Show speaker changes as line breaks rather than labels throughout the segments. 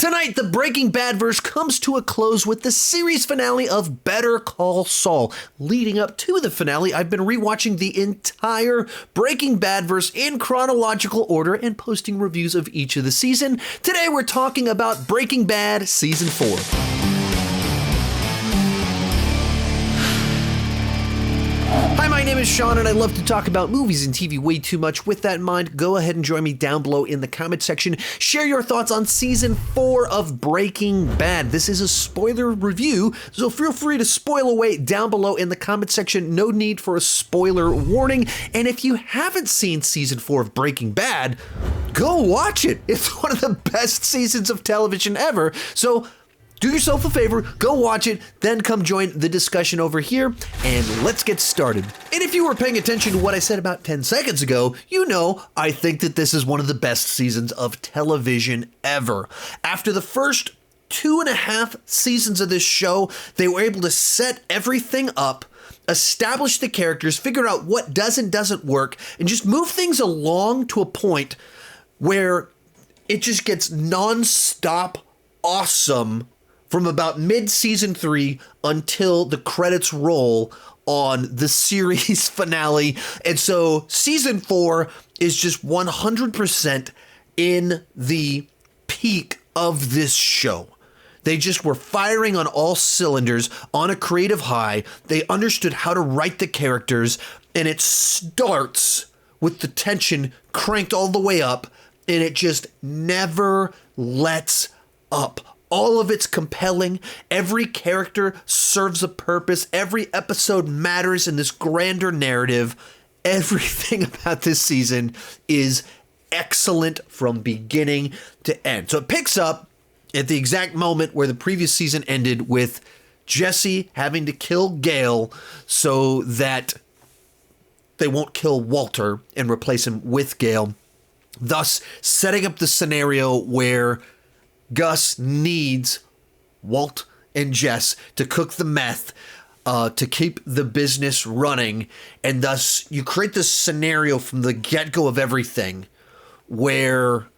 Tonight, the Breaking Bad verse comes to a close with the series finale of Better Call Saul. Leading up to the finale, I've been rewatching the entire Breaking Bad verse in chronological order and posting reviews of each of the season. Today, we're talking about Breaking Bad Season 4. Hi, my name is Sean, and I love to talk about movies and TV way too much. With that in mind, go ahead and join me down below in the comment section. Share your thoughts on Season 4 of Breaking Bad. This is a spoiler review, so feel free to spoil away down below in the comment section. No need for a spoiler warning. And if you haven't seen Season 4 of Breaking Bad, go watch it. It's one of the best seasons of television ever. So do yourself a favor, go watch it, then come join the discussion over here, and let's get started. And if you were paying attention to what I said about 10 seconds ago, you know I think that this is one of the best seasons of television ever. After the first 2.5 seasons of this show, they were able to set everything up, establish the characters, figure out what does and doesn't work, and just move things along to a point where it just gets non-stop awesome from about mid-season 3 until the credits roll on the series finale. And so season 4 is just 100% in the peak of this show. They just were firing on all cylinders on a creative high. They understood how to write the characters, and it starts with the tension cranked all the way up, and it just never lets up. All of it's compelling. Every character serves a purpose. Every episode matters in this grander narrative. Everything about this season is excellent from beginning to end. So it picks up at the exact moment where the previous season ended, with Jesse having to kill Gale so that they won't kill Walter and replace him with Gale, thus setting up the scenario where Gus needs Walt and Jess to cook the meth to keep the business running. And thus you create this scenario from the get-go of everything where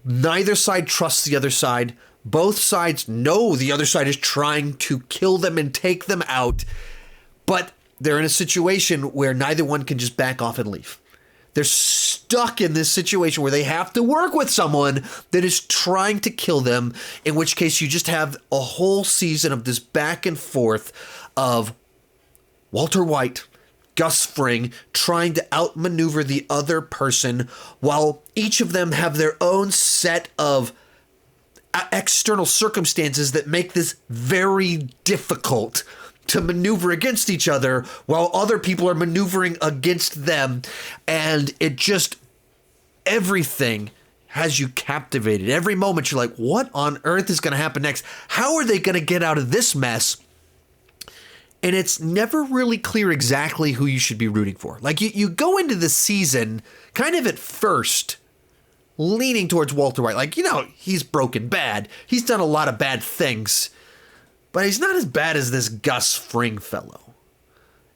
neither side trusts the other side. Both sides know the other side is trying to kill them and take them out, but they're in a situation where neither one can just back off and leave. They're stuck in this situation where they have to work with someone that is trying to kill them, in which case you just have a whole season of this back and forth of Walter White, Gus Fring, trying to outmaneuver the other person, while each of them have their own set of external circumstances that make this very difficult to maneuver against each other, while other people are maneuvering against them. And it just, everything has you captivated. Every moment you're like, what on earth is going to happen next? How are they going to get out of this mess? And it's never really clear exactly who you should be rooting for. Like you go into the season kind of at first leaning towards Walter White. Like, you know, he's broken bad. He's done a lot of bad things, but he's not as bad as this Gus Fring fellow.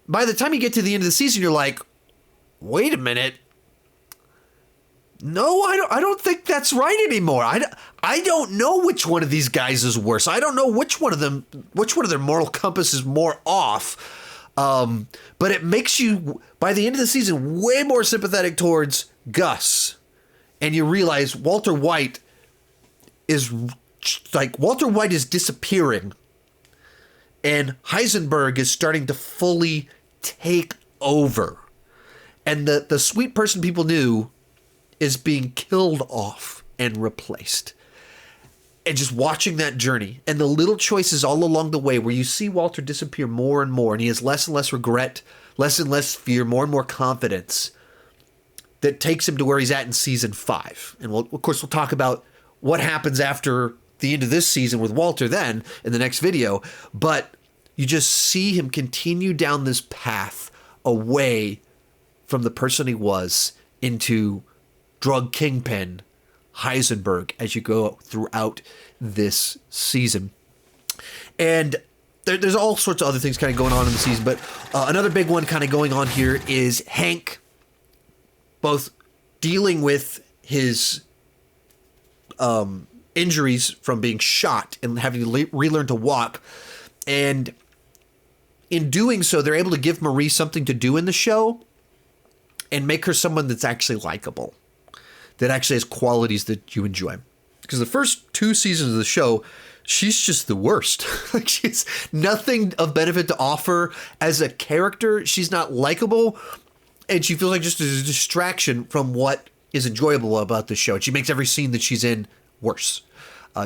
By the time you get to the end of the season, you're like, wait a minute. No, I don't think that's right anymore. I don't know which one of these guys is worse. I don't know which one of their moral compass is more off. But it makes you, by the end of the season, way more sympathetic towards Gus. And you realize Walter White is disappearing. And Heisenberg is starting to fully take over. And the sweet person people knew is being killed off and replaced. And just watching that journey and the little choices all along the way where you see Walter disappear more and more, and he has less and less regret, less and less fear, more and more confidence, that takes him to where he's at in season 5. And of course, we'll talk about what happens after the end of this season with Walter then in the next video. But you just see him continue down this path away from the person he was into drug kingpin Heisenberg as you go throughout this season. And there's all sorts of other things kind of going on in the season, but another big one kind of going on here is Hank both dealing with his injuries from being shot and having to relearn to walk. And in doing so, they're able to give Marie something to do in the show and make her someone that's actually likable, that actually has qualities that you enjoy. Because the first 2 seasons of the show, she's just the worst. Like, she's nothing of benefit to offer as a character. She's not likable, and she feels like just a distraction from what is enjoyable about the show. And she makes every scene that she's in worse.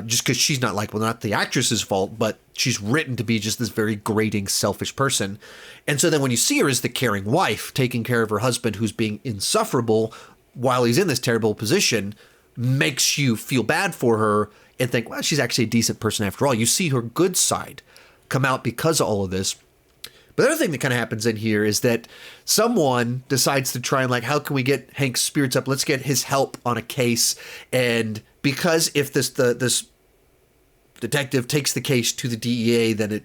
Just because she's not likable, not the actress's fault, but she's written to be just this very grating, selfish person. And so then when you see her as the caring wife, taking care of her husband who's being insufferable while he's in this terrible position, makes you feel bad for her and think, well, she's actually a decent person after all. You see her good side come out because of all of this. But the other thing that kind of happens in here is that someone decides to try and like, how can we get Hank's spirits up? Let's get his help on a case. And because if this detective takes the case to the DEA, then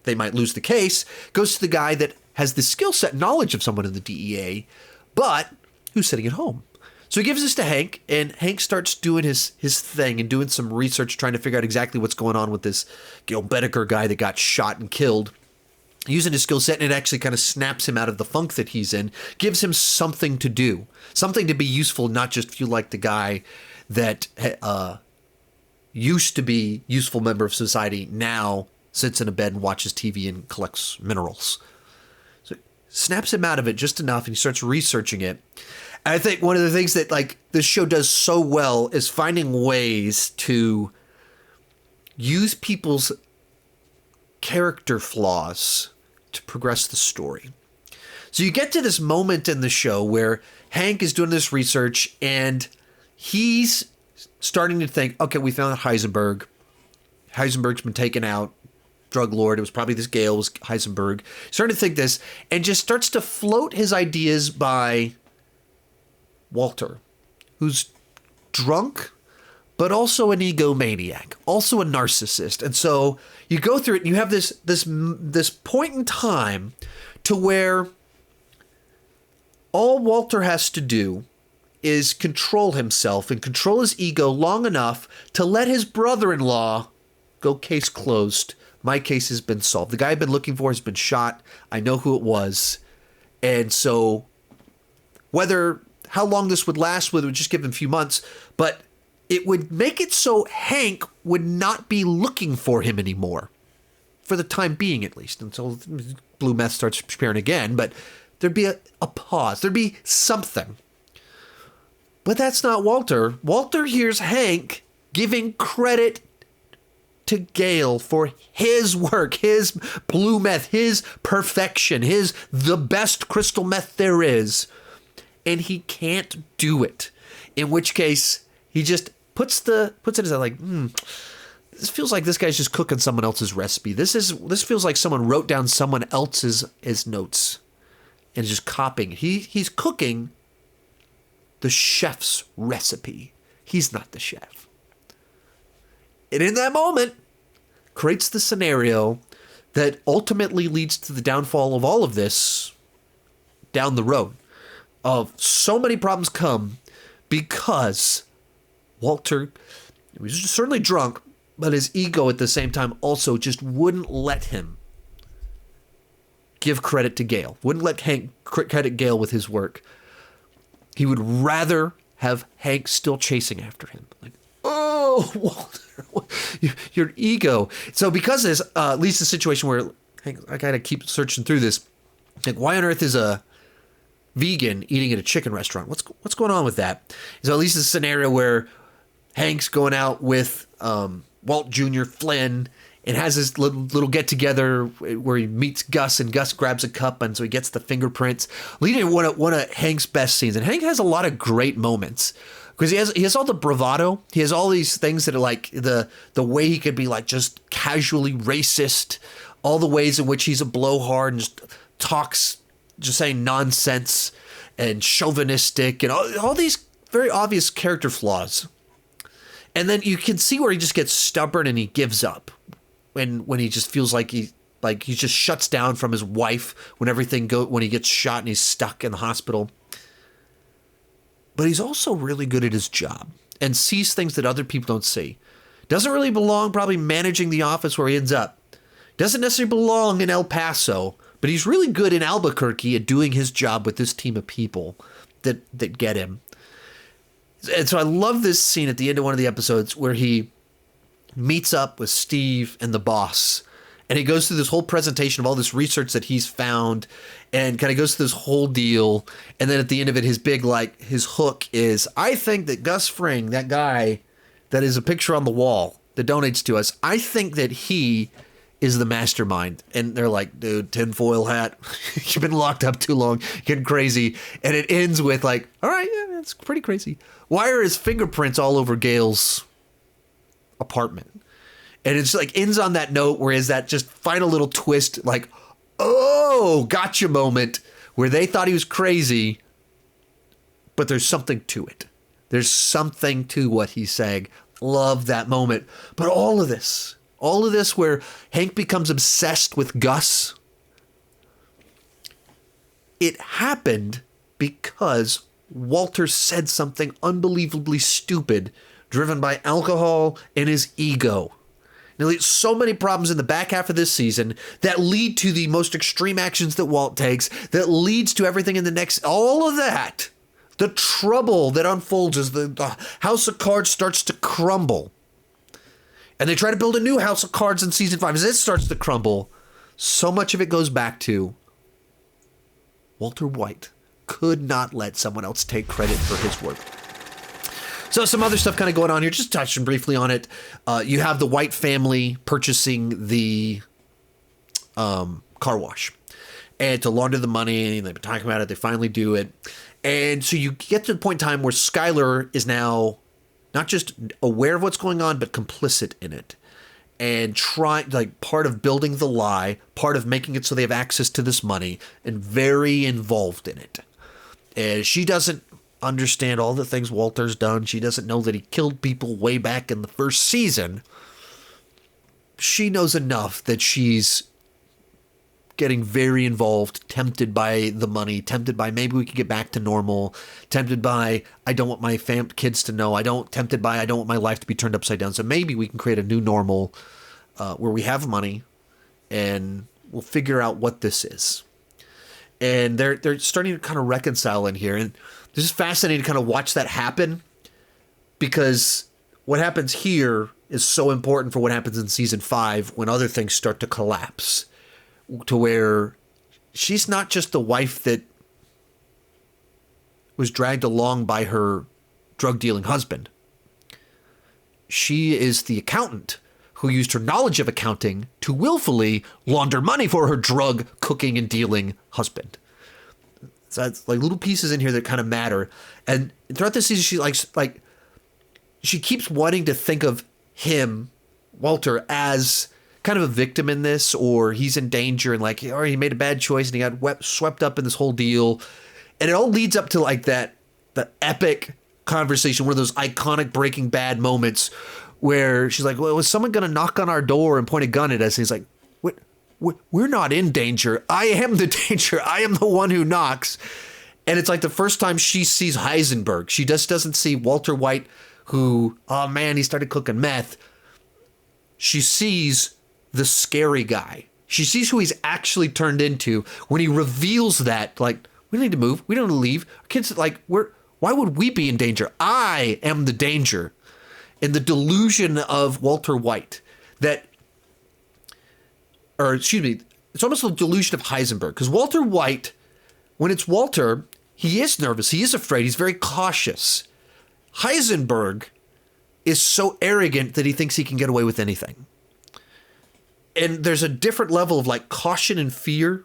they might lose the case, goes to the guy that has the skill set knowledge of someone in the DEA, but who's sitting at home. So he gives this to Hank, and Hank starts doing his thing and doing some research, trying to figure out exactly what's going on with this Gil Bedecker guy that got shot and killed. Using his skill set, and it actually kind of snaps him out of the funk that he's in, gives him something to do, something to be useful, not just feel like the guy that used to be useful member of society, now sits in a bed and watches TV and collects minerals. So snaps him out of it just enough, and he starts researching it. And I think one of the things that like this show does so well is finding ways to use people's character flaws to progress the story. So you get to this moment in the show where Hank is doing this research and he's starting to think, okay, we found Heisenberg. Heisenberg's been taken out. Drug lord. It was probably this Gale was Heisenberg. Starting to think this and just starts to float his ideas by Walter, who's drunk, but also an egomaniac, also a narcissist. And so you go through it and you have this point in time to where all Walter has to do is control himself and control his ego long enough to let his brother-in-law go, case closed. My case has been solved. The guy I've been looking for has been shot. I know who it was. And so how long this would last, whether it would just give him a few months, but it would make it so Hank would not be looking for him anymore, for the time being at least, until blue meth starts preparing again. But there'd be a pause. There'd be something. But that's not Walter. Walter hears Hank giving credit to Gale for his work, his blue meth, his perfection, the best crystal meth there is. And he can't do it. In which case, he just puts it as like, this feels like this guy's just cooking someone else's recipe. This feels like someone wrote down someone else's notes and is just copying. He's cooking the chef's recipe. He's not the chef. And in that moment, creates the scenario that ultimately leads to the downfall of all of this down the road. Of so many problems come because Walter was certainly drunk, but his ego at the same time also just wouldn't let him give credit to Gale. Wouldn't let Hank credit Gale with his work. He would rather have Hank still chasing after him. Like, oh, Walter, your ego. So because this leads to a situation where I gotta keep searching through this. Like, why on earth is a vegan eating at a chicken restaurant? What's going on with that? So at least it's a scenario where Hank's going out with Walt Jr. Flynn and has this little get together where he meets Gus, and Gus grabs a cup, and so he gets the fingerprints, leading to one of Hank's best scenes. And Hank has a lot of great moments because he has all the bravado. He has all these things that are like the way he could be like just casually racist, all the ways in which he's a blowhard and just talks just saying nonsense and chauvinistic and all these very obvious character flaws. And then you can see where he just gets stubborn and he gives up when he just feels like he just shuts down from his wife when he gets shot and he's stuck in the hospital. But he's also really good at his job. and sees things that other people don't see. Doesn't really belong probably managing the office where he ends up. Doesn't necessarily belong in El Paso, but he's really good in Albuquerque at doing his job with this team of people that get him. And so I love this scene at the end of one of the episodes where he meets up with Steve and the boss. And he goes through this whole presentation of all this research that he's found and kind of goes through this whole deal. And then at the end of it, his big, his hook is, I think that Gus Fring, that guy that is a picture on the wall that donates to us, I think that he is the mastermind. And they're like, dude, tinfoil hat, you've been locked up too long, getting crazy. And it ends with all right, yeah, that's pretty crazy. Why are his fingerprints all over Gail's apartment? And it's ends on that note where is that just final little twist, oh, gotcha moment where they thought he was crazy, but there's something to it. There's something to what he's saying. Love that moment. But all of this where Hank becomes obsessed with Gus, it happened because Walter said something unbelievably stupid, driven by alcohol and his ego. Now, there's so many problems in the back half of this season that lead to the most extreme actions that Walt takes, that leads to everything in the next, all of that. The trouble that unfolds as the house of cards starts to crumble. And they try to build a new house of cards in season 5. As it starts to crumble, so much of it goes back to Walter White could not let someone else take credit for his work. So some other stuff kind of going on here, just touching briefly on it. You have the White family purchasing the car wash and to launder the money. And they've been talking about it. They finally do it. And so you get to the point in time where Skylar is now not just aware of what's going on, but complicit in it. And part of building the lie, part of making it so they have access to this money, and very involved in it. And she doesn't understand all the things Walter's done. She doesn't know that he killed people way back in the first season. She knows enough that she's getting very involved, tempted by the money, tempted by maybe we could get back to normal, tempted by I don't want my kids to know, tempted by I don't want my life to be turned upside down. So maybe we can create a new normal where we have money and we'll figure out what this is. And they're starting to kind of reconcile in here. And this is fascinating to kind of watch that happen, because what happens here is so important for what happens in season 5 when other things start to collapse, to where she's not just the wife that was dragged along by her drug-dealing husband. She is the accountant who used her knowledge of accounting to willfully launder money for her drug cooking and dealing husband. So it's little pieces in here that kind of matter. And throughout this season, she she keeps wanting to think of him, Walter, as kind of a victim in this, or he's in danger and or he made a bad choice and he got swept up in this whole deal. And it all leads up to the epic conversation, one of those iconic Breaking Bad moments where she's like, well, was someone going to knock on our door and point a gun at us? And he's like, we're not in danger. I am the danger. I am the one who knocks. And it's the first time she sees Heisenberg. She just doesn't see Walter White, who, oh man, he started cooking meth. She sees the scary guy. She sees who he's actually turned into when he reveals that, we don't need to move. We don't need to leave. Our kids, why would we be in danger? I am the danger. And the delusion of Walter White it's almost the delusion of Heisenberg. Because Walter White, when it's Walter, he is nervous. He is afraid. He's very cautious. Heisenberg is so arrogant that he thinks he can get away with anything. And there's a different level of caution and fear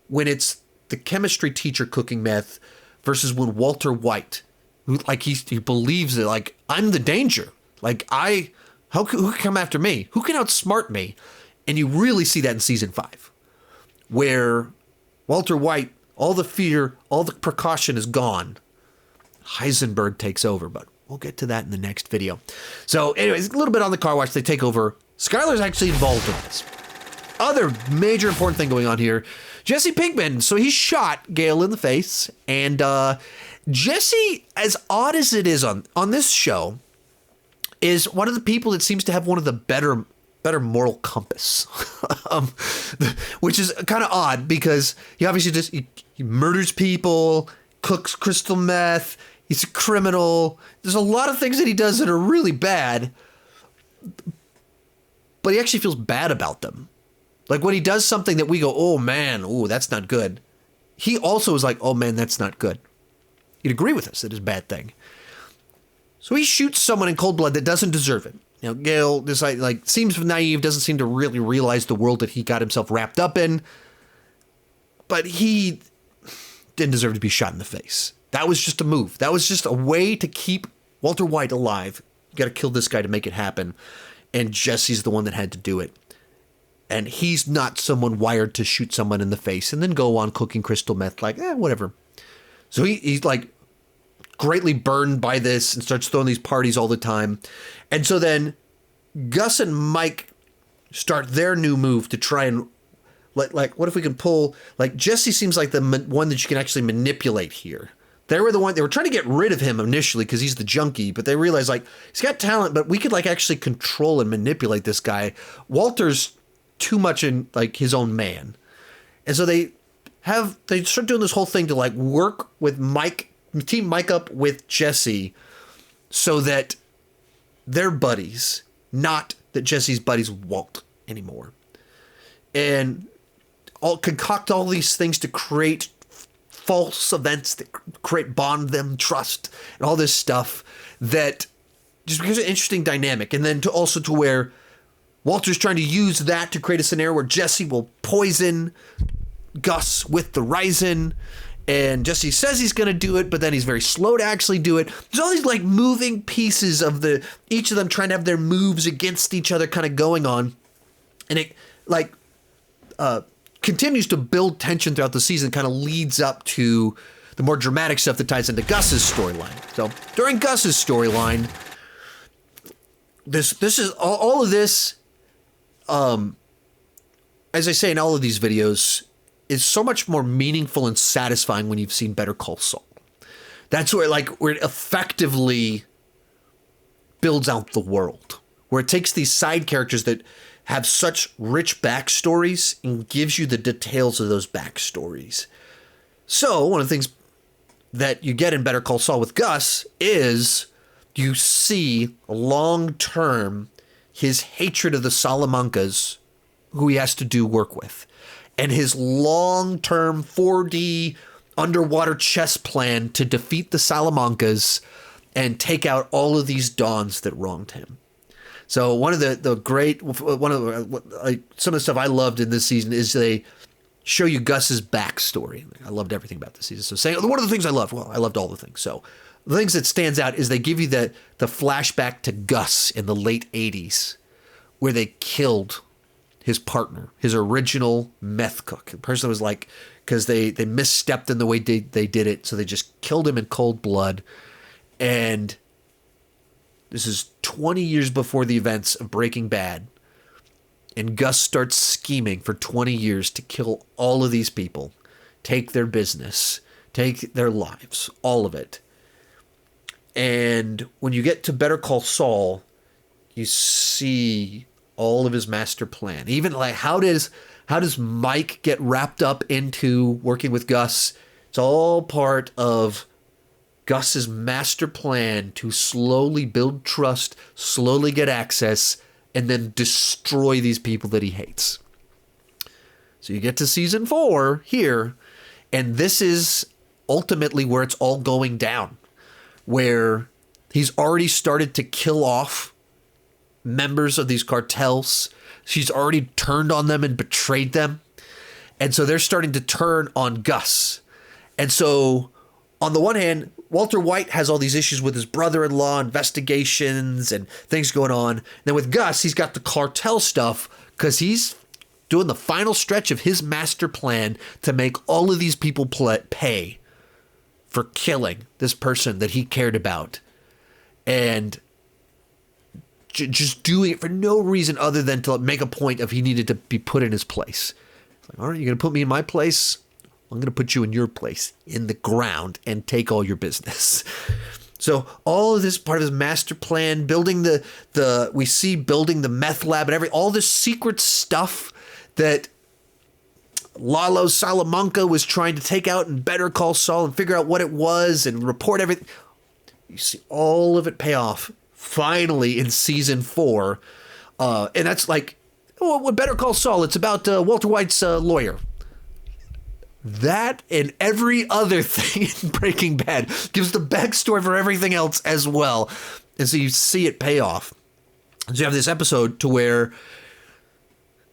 when it's the chemistry teacher cooking meth versus when Walter White, who he believes that I'm the danger. Who can come after me? Who can outsmart me? And you really see that in season 5, where Walter White, all the fear, all the precaution is gone. Heisenberg takes over, but we'll get to that in the next video. So anyways, a little bit on the car wash. They take over. Skylar's actually involved in this. Other major important thing going on here, Jesse Pinkman. So he shot Gail in the face, and Jesse, as odd as it is on this show, is one of the people that seems to have one of the better moral compass, which is kind of odd because he obviously he murders people, cooks crystal meth, he's a criminal. There's a lot of things that he does that are really bad, but he actually feels bad about them. Like when he does something that we go, oh man, oh, that's not good. He also is like, oh man, that's not good. He'd agree with us that it's a bad thing. So he shoots someone in cold blood that doesn't deserve it. You know, Gale seems naive, doesn't seem to really realize the world that he got himself wrapped up in. But he didn't deserve to be shot in the face. That was just a move. That was just a way to keep Walter White alive. You got to kill this guy to make it happen. And Jesse's the one that had to do it. And he's not someone wired to shoot someone in the face and then go on cooking crystal meth like, whatever. So he's like greatly burned by this and starts throwing these parties all the time. And so then Gus and Mike start their new move to try and like what if we can pull, like Jesse seems like the one that you can actually manipulate here. They were trying to get rid of him initially because he's the junkie, but they realized like he's got talent, but we could like actually control and manipulate this guy. Walter's too much in like his own man. And so they start doing this whole thing to like work with Mike, team Mike up with Jesse so that they're buddies, not that Jesse's buddies won't anymore. And concoct all these things to create false events that bond them, trust, and all this stuff that just because of an interesting dynamic. And then to where Walter's trying to use that to create a scenario where Jesse will poison Gus with the Ryzen, and Jesse says he's going to do it, but then he's very slow to actually do it. There's all these like moving pieces of each of them trying to have their moves against each other kind of going on. And it like continues to build tension throughout the season, kind of leads up to the more dramatic stuff that ties into Gus's storyline. So during Gus's storyline, this is all of this, as I say in all of these videos, is so much more meaningful and satisfying when you've seen Better Call Saul. That's where it effectively builds out the world, where it takes these side characters that have such rich backstories and gives you the details of those backstories. So one of the things that you get in Better Call Saul with Gus is you see long-term his hatred of the Salamancas, who he has to do work with, and his long-term 4D underwater chess plan to defeat the Salamancas and take out all of these Dons that wronged him. So some of the stuff I loved in this season is they show you Gus's backstory. I loved everything about this season. So saying one of the things I loved, well, I loved all the things. So the things that stands out is they give you the flashback to Gus in the late 80s where they killed his partner, his original meth cook. The person was like, because they misstepped in the way they did it, so they just killed him in cold blood. And this is 20 years before the events of Breaking Bad. And Gus starts scheming for 20 years to kill all of these people, take their business, take their lives, all of it. And when you get to Better Call Saul, you see all of his master plan. Even like how does Mike get wrapped up into working with Gus? It's all part of Gus's master plan to slowly build trust, slowly get access, and then destroy these people that he hates. So you get to season 4 here, and this is ultimately where it's all going down, where he's already started to kill off members of these cartels. She's already turned on them and betrayed them. And so they're starting to turn on Gus. And so on the one hand, Walter White has all these issues with his brother-in-law, investigations and things going on. Then with Gus, he's got the cartel stuff because he's doing the final stretch of his master plan to make all of these people pay for killing this person that he cared about. And just doing it for no reason other than to make a point of he needed to be put in his place. It's like, all right, you're going to put me in my place? I'm going to put you in your place in the ground and take all your business. So all of this part of his master plan, building we see building the meth lab and all this secret stuff that Lalo Salamanca was trying to take out in Better Call Saul and figure out what it was and report everything. You see all of it pay off finally in season 4. And that's like, what Better Call Saul, it's about Walter White's lawyer. That and every other thing in Breaking Bad gives the backstory for everything else as well. And so you see it pay off. So you have this episode to where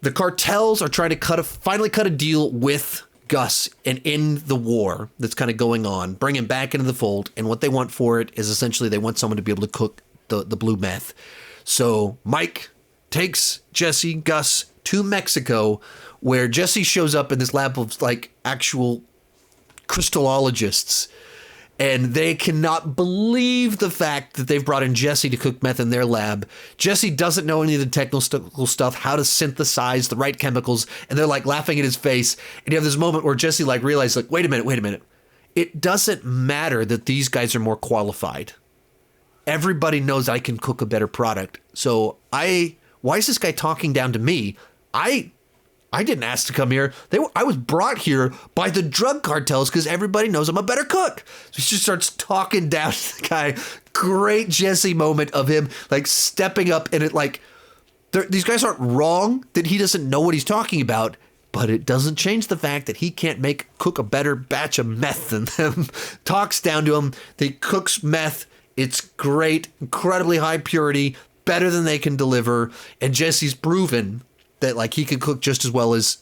the cartels are trying to finally cut a deal with Gus and end the war that's kind of going on, bring him back into the fold. And what they want for it is essentially they want someone to be able to cook the blue meth. So Mike takes Jesse, Gus to Mexico, where Jesse shows up in this lab of like actual crystallologists, and they cannot believe the fact that they've brought in Jesse to cook meth in their lab. Jesse doesn't know any of the technical stuff, how to synthesize the right chemicals, and they're like laughing at his face. And you have this moment where Jesse like realizes, like, wait a minute. It doesn't matter that these guys are more qualified. Everybody knows I can cook a better product. So why is this guy talking down to me? I didn't ask to come here. I was brought here by the drug cartels because everybody knows I'm a better cook. So he just starts talking down to the guy. Great Jesse moment of him like stepping up, and it like, these guys aren't wrong that he doesn't know what he's talking about, but it doesn't change the fact that he can't cook a better batch of meth than them. Talks down to him. He cooks meth. It's great, incredibly high purity, better than they can deliver. And Jesse's proven that like he could cook just as well as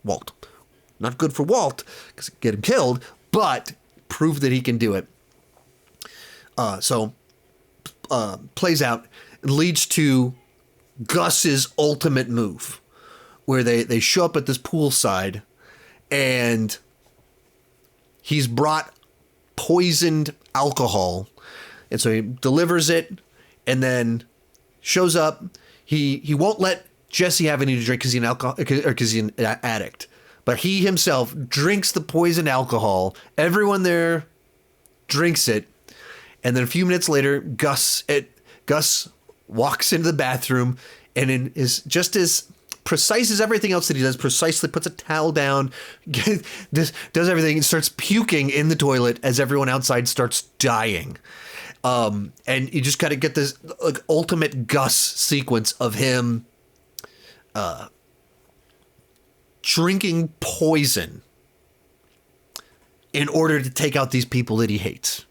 Walt. Not good for Walt because it get him killed, but prove that he can do it. So plays out, leads to Gus's ultimate move, where they show up at this poolside, and he's brought poisoned alcohol, and so he delivers it, and then shows up. He won't let Jesse have any to drink because he's an addict. But he himself drinks the poisoned alcohol. Everyone there drinks it. And then a few minutes later, Gus walks into the bathroom and is just as precise as everything else that he does, precisely puts a towel down, does everything, and starts puking in the toilet as everyone outside starts dying. And you just kind of get this like ultimate Gus sequence of him drinking poison in order to take out these people that he hates.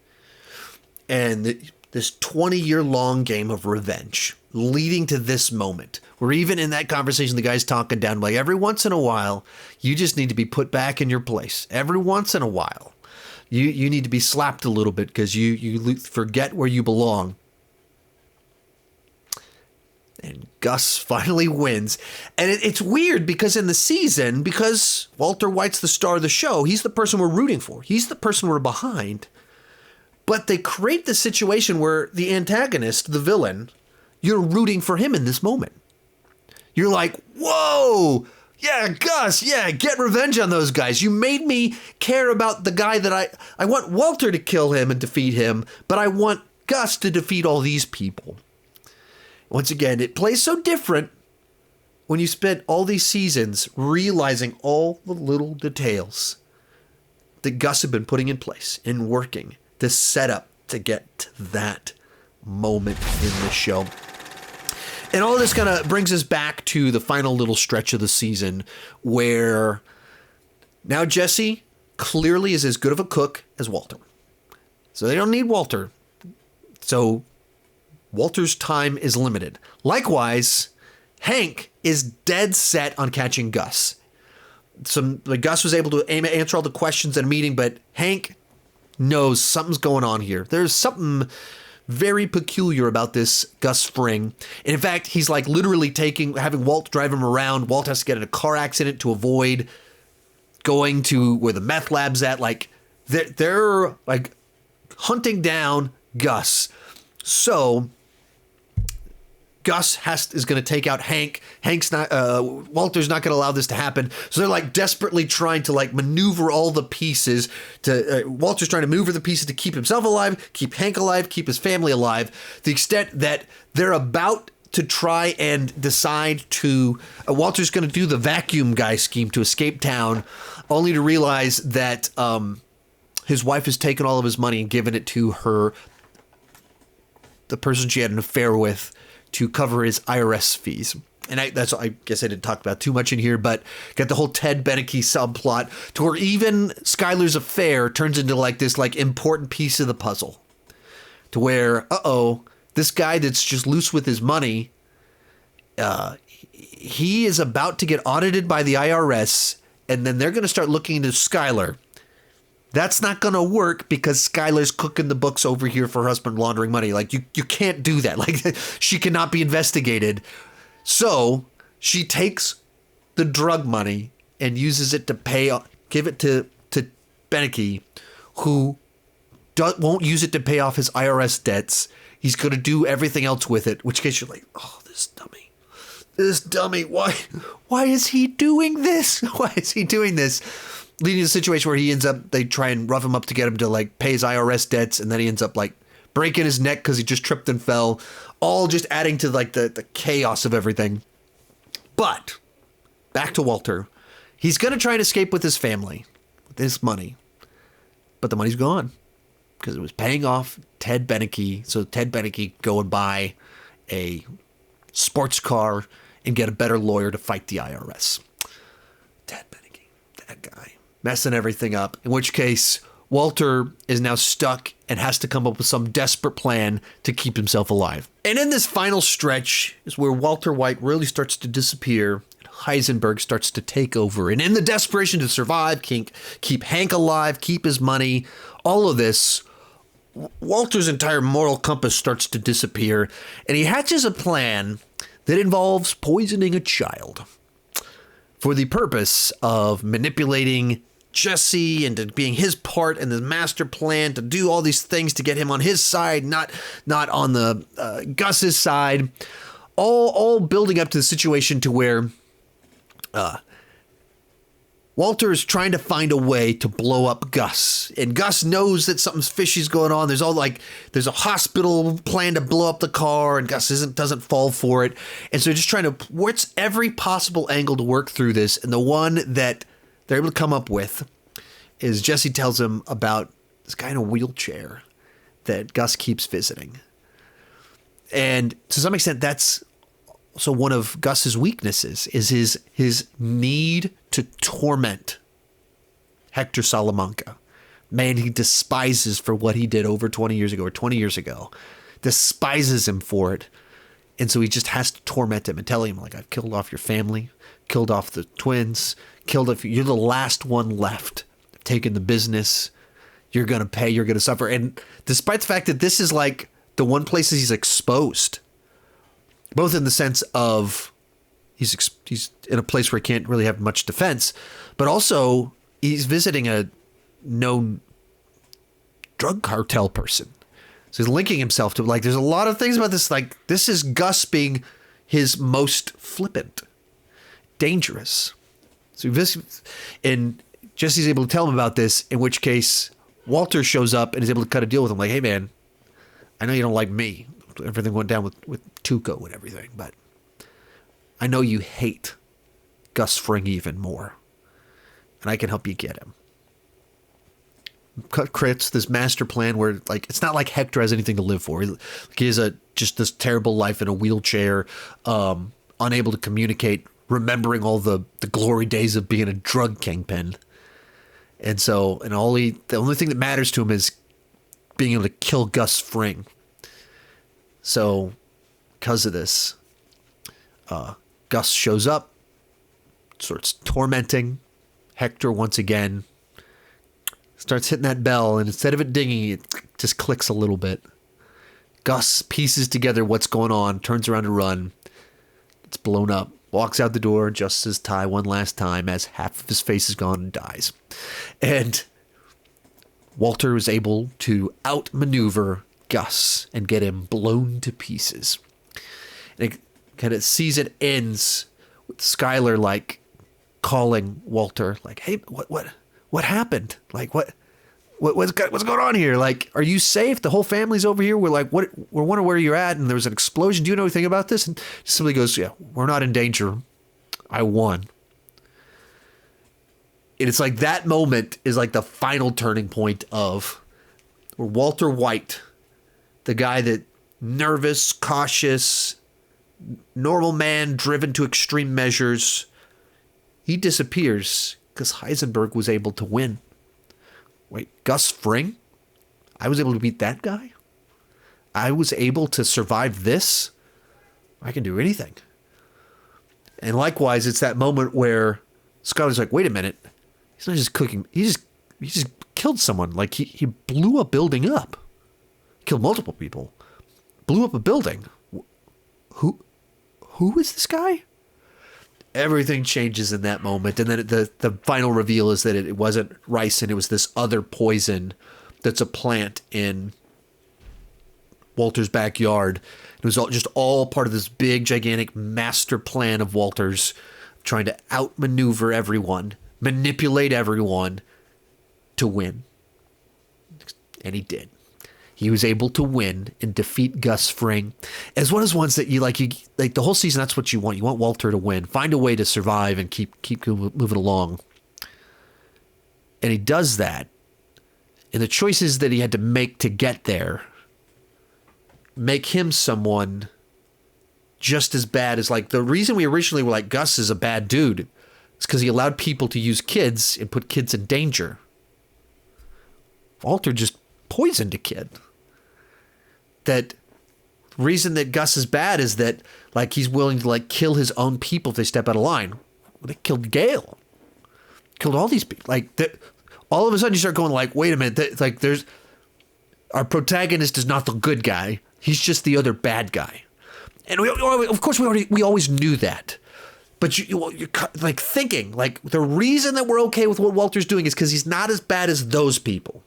And this 20-year-long game of revenge leading to this moment where even in that conversation, the guy's talking down like, every once in a while, you just need to be put back in your place. Every once in a while, you need to be slapped a little bit because you forget where you belong. And Gus finally wins. And it's weird because in the season, because Walter White's the star of the show, he's the person we're rooting for. He's the person we're behind. But they create the situation where the antagonist, the villain, you're rooting for him in this moment. You're like, whoa, yeah, Gus, yeah, get revenge on those guys. You made me care about the guy that I want Walter to kill him and defeat him, but I want Gus to defeat all these people. Once again, it plays so different when you spent all these seasons realizing all the little details that Gus had been putting in place and working to set up to get to that moment in the show. And all this kind of brings us back to the final little stretch of the season where now Jesse clearly is as good of a cook as Walter. So they don't need Walter. So Walter's time is limited. Likewise, Hank is dead set on catching Gus. Gus was able to answer all the questions at a meeting, but Hank knows something's going on here. There's something very peculiar about this Gus Fring. And in fact, he's like literally having Walt drive him around. Walt has to get in a car accident to avoid going to where the meth lab's at. Like they're like hunting down Gus. So Gus is going to take out Hank. Walter's not going to allow this to happen. So they're like desperately trying to like maneuver all the pieces Walter's trying to maneuver the pieces to keep himself alive, keep Hank alive, keep his family alive, to the extent that they're about to try and decide to, Walter's going to do the vacuum guy scheme to escape town, only to realize that his wife has taken all of his money and given it to the person she had an affair with, to cover his IRS fees. And I guess I didn't talk about too much in here, but got the whole Ted Beneke subplot to where even Skyler's affair turns into like this like important piece of the puzzle, to where, this guy that's just loose with his money, he is about to get audited by the IRS, and then they're going to start looking into Skyler. That's not going to work because Skyler's cooking the books over here for her husband laundering money. Like, you can't do that. Like, she cannot be investigated. So she takes the drug money and uses it to give it to Beneke, who won't use it to pay off his IRS debts. He's going to do everything else with it, which case you're like, oh, this dummy, why is he doing this? Why is he doing this? Leading to a situation where they try and rough him up to get him to like pay his IRS debts, and then he ends up like breaking his neck because he just tripped and fell, all just adding to like the chaos of everything. But back to Walter. He's going to try and escape with his family, with his money, but the money's gone because it was paying off Ted Beneke. So Ted Beneke go and buy a sports car and get a better lawyer to fight the IRS. Ted Beneke, that guy, messing everything up. In which case, Walter is now stuck and has to come up with some desperate plan to keep himself alive. And in this final stretch is where Walter White really starts to disappear. Heisenberg starts to take over. And in the desperation to survive, keep Hank alive, keep his money, all of this, Walter's entire moral compass starts to disappear. And he hatches a plan that involves poisoning a child for the purpose of manipulating Jesse into being his part in the master plan to do all these things to get him on his side, not on the Gus's side, all building up to the situation to where Walter is trying to find a way to blow up Gus, and Gus knows that something's fishy's going on. There's a hospital plan to blow up the car, and Gus doesn't fall for it. And so just trying to, what's every possible angle to work through this. And the one that they're able to come up with is Jesse tells him about this guy in a wheelchair that Gus keeps visiting. And to some extent, that's so one of Gus's weaknesses is his need to torment Hector Salamanca. Man he despises for what he did over 20 years ago. Despises him for it. And so he just has to torment him and tell him, like, I've killed off your family, killed off the twins, you're the last one left. I've taken the business. You're going to pay, you're going to suffer. And despite the fact that this is like the one place he's exposed, both in the sense of he's in a place where he can't really have much defense, but also he's visiting a known drug cartel person. So he's linking himself to, like, there's a lot of things about this. Like, this is Gus being his most flippant, dangerous. So he visits, and Jesse's able to tell him about this, in which case Walter shows up and is able to cut a deal with him. Like, hey man, I know you don't like me. Everything went down with Tuco and everything, but I know you hate Gus Fring even more, and I can help you get him. Creates this master plan where, like, it's not like Hector has anything to live for. He has just this terrible life in a wheelchair, unable to communicate, remembering all the glory days of being a drug kingpin. And so, the only thing that matters to him is being able to kill Gus Fring. So, because of this, Gus shows up, starts tormenting Hector once again, starts hitting that bell, and instead of it dinging, it just clicks a little bit. Gus pieces together what's going on, turns around to run, gets blown up, walks out the door, adjusts his tie one last time as half of his face is gone and dies. And Walter is able to outmaneuver Gus and get him blown to pieces. And And it kind of season ends with Skyler like calling Walter, like, "Hey, what happened? Like, what's going on here? Like, are you safe? The whole family's over here. We're wondering where you're at, and there was an explosion. Do you know anything about this?" And somebody goes, "Yeah, we're not in danger. I won." And it's like that moment is like the final turning point of where Walter White, the guy that nervous, cautious, normal man driven to extreme measures, he disappears because Heisenberg was able to win. Wait, Gus Fring? I was able to beat that guy? I was able to survive this? I can do anything. And likewise, it's that moment where Skyler's like, wait a minute. He's not just cooking. He just killed someone. Like, he blew a building up. Killed multiple people. Blew up a building. Who is this guy? Everything changes in that moment. And then the final reveal is that it wasn't ricin, it was this other poison that's a plant in Walter's backyard. It was just all part of this big, gigantic master plan of Walter's, trying to outmaneuver everyone, manipulate everyone to win. And he did. He was able to win and defeat Gus Fring, as one of those ones that you like the whole season. That's what you want. You want Walter to win, find a way to survive and keep moving along. And he does that. And the choices that he had to make to get there make him someone just as bad as, like, the reason we originally were like, Gus is a bad dude, is because he allowed people to use kids and put kids in danger. Walter just poisoned a kid. That reason that Gus is bad is that, like, he's willing to, like, kill his own people if they step out of line. They killed Gale. Killed all these people. Like, all of a sudden you start going like, wait a minute. Like, there's, our protagonist is not the good guy. He's just the other bad guy. And we always knew that. But you're like thinking, like, the reason that we're okay with what Walter's doing is because he's not as bad as those people.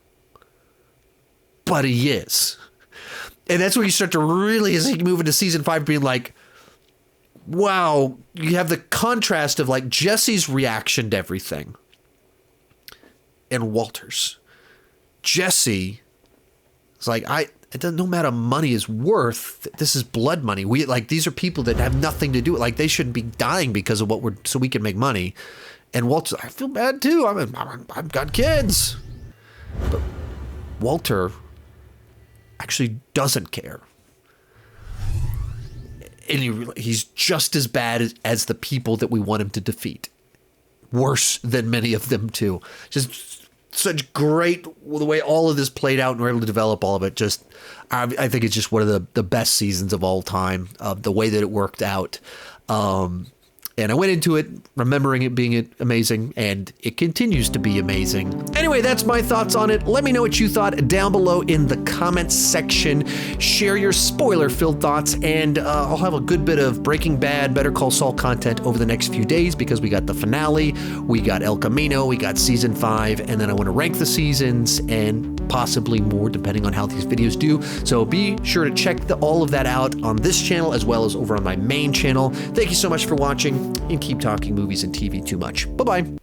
But he is. And that's where you start to really, as you move into season 5, being like, wow, you have the contrast of, like, Jesse's reaction to everything and Walter's. Jesse is like, it doesn't, no matter money is worth, this is blood money. These are people that have nothing to do with, like, they shouldn't be dying because of so we can make money. And Walter's, I feel bad too. I've got kids. But Walter actually doesn't care. And he's just as bad as the people that we want him to defeat. Worse than many of them too. Just such great, the way all of this played out and we're able to develop all of it. Just, I think it's just one of the best seasons of all time. The way that it worked out. And I went into it remembering it being amazing, and it continues to be amazing. Anyway, that's my thoughts on it. Let me know what you thought down below in the comments section. Share your spoiler-filled thoughts, and I'll have a good bit of Breaking Bad, Better Call Saul content over the next few days because we got the finale, we got El Camino, we got season 5, and then I want to rank the seasons and possibly more depending on how these videos do. So be sure to check all of that out on this channel as well as over on my main channel. Thank you so much for watching, and keep talking movies and TV too much. Bye-bye.